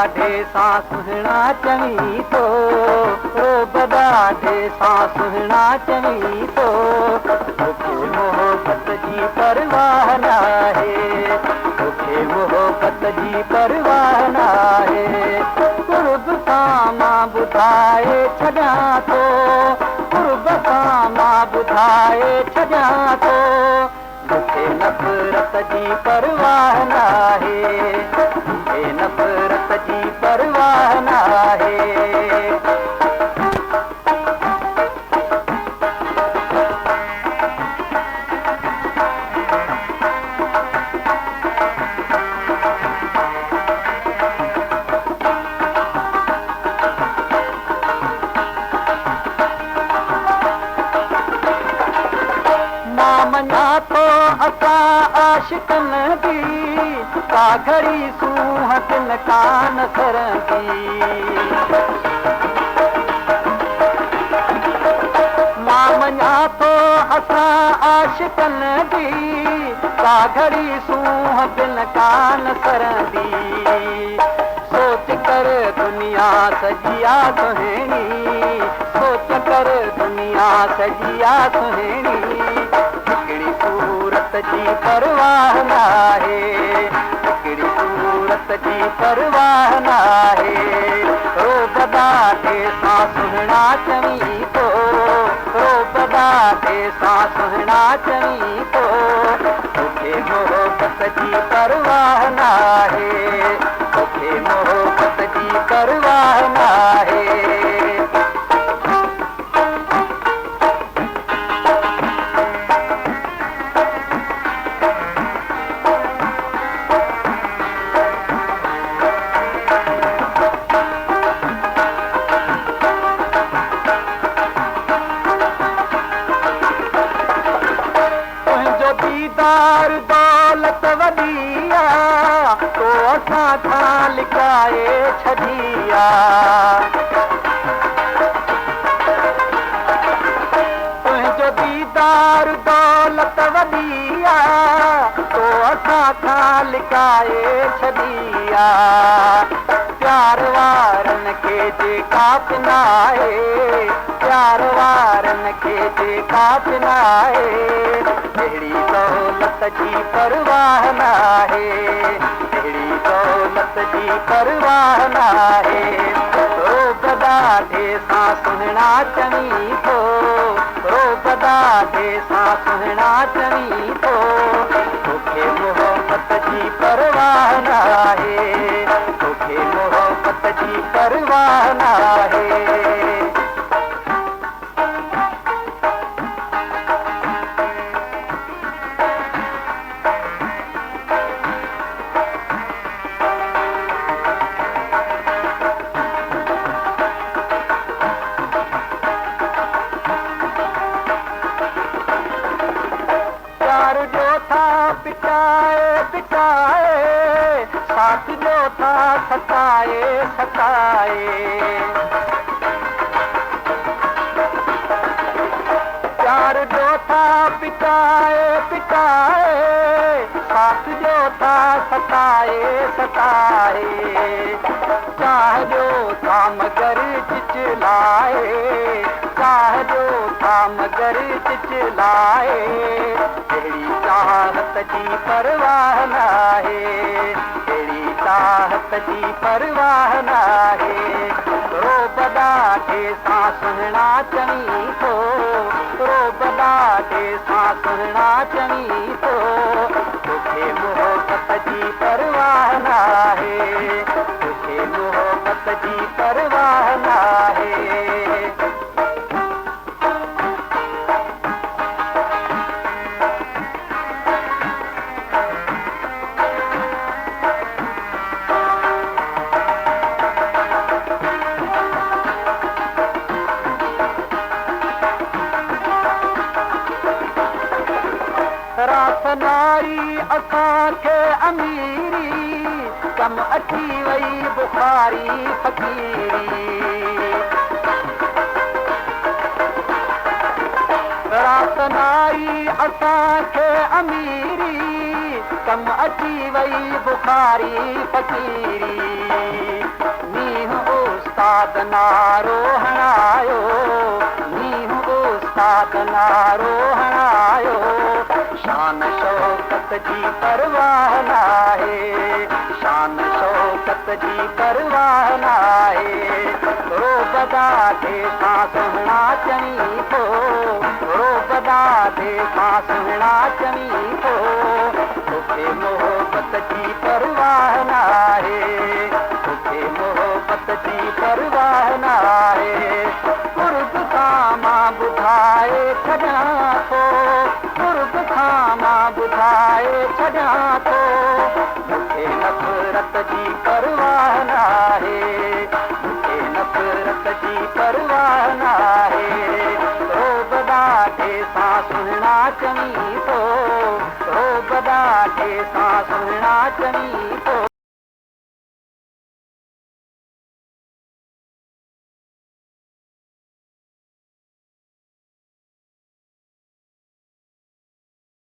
ॾाढे सां सुहिणा चवी थो रोब ॾाढे सां सुहिणा चवी थो तोखे मोहबत जी परवाह नाहे तोखे मोहबत जी परवाह नाहे कुर्ब सां मां ॿुधाए छॾियां थो कुर्ब सां मां ॿुधाए छॾियां थो मूंखे नफ़रत जी परवाह नाहे मूंखे नफ़रत जी परवाह नाहे मञा थो असां आशिक़नि जी का घड़ी सूंह तिन कान सरंदी मां मञा थो असां आशिक़नि जी का घड़ी सूंह तिन कान सरंदी सोच कर दुनिया सजिया सुहिणी सोच कर दुनिया सजिया सुहिणी सूरत जी परवाह नाहे हिकिड़ी सूरत जी परवाह नाहे रोब ॾाढे सां सुहिणा चवी थो रोब ॾाढे सां सुहिणा चवी थो तोखे मोहबत जी परवाह नाहे तोखे मोहबत जी परवाह नाहे दीदार दौलत वॾी आहे तो असां खां लिकाए छॾी आहे तुंहिंजो दीदार दौलत वॾी आहे तो असां खां लिकाए छॾी आहे प्यार वारनि खे जेका पिनाए प्यार वारनि खे जेका पिनाए अहिड़ी दौलत जी परवाह नाहे अहिड़ी दौलत जी परवाह नाहे रोब ॾाढे सां सुहिणा चवी थो रोब ॾाढे सां सुहिणा चवी थो तोखे मोहबत जी परवाह नाहे तोखे मोहबत जी परवाह नाहे पिटाए पिटाए साथ जो था सताए सताए प्यार जो था पिटाए पिटाए साथ जो था सताए सताए चाह जो था मगर चिचलाए चाह जो था मगर चिचलाए अहिड़ी चाहत जी परवाह नाहे अहिड़ी चाहत जी परवाह नाहे रोब ॾाढे सां सुहिणा चवी थो रोब ॾाढे सां सुहिणा चवी थो तोखे मोहबत जी परवाह नाहे तोखे मोहबत जी परवाह नाहे रासनारी असांखे अमीरी कम अची वई बुखारी फ़कीरी रासनारी असांखे अमीरी कम अची वई बुखारी फ़कीरी मींहुं उस्ताद नारो हणायो मींहुं उस्ताद नारो हणायो शान शौकत जी परवाह नाहे शान शौकत जी परवाह नाहे रोबदा दे सां सुहिणा चई थो रोबदा दे सां सुहिणा चई थो तोखे मोहबत जी परवाह नाहे तोखे मोहबत जी परवाह नाहे कुर्ब खां मां ॿुधाए छॾियां थो कुर्ब खां मां ॿुधाए छॾियां थो मूंखे नफ़रत जी परवाह नाहे मूंखे नफ़रत जी परवाह नाहे रोबदा ॾे सां सुहिणा चई थो रोबदा ॾे सां सुहिणा चई थो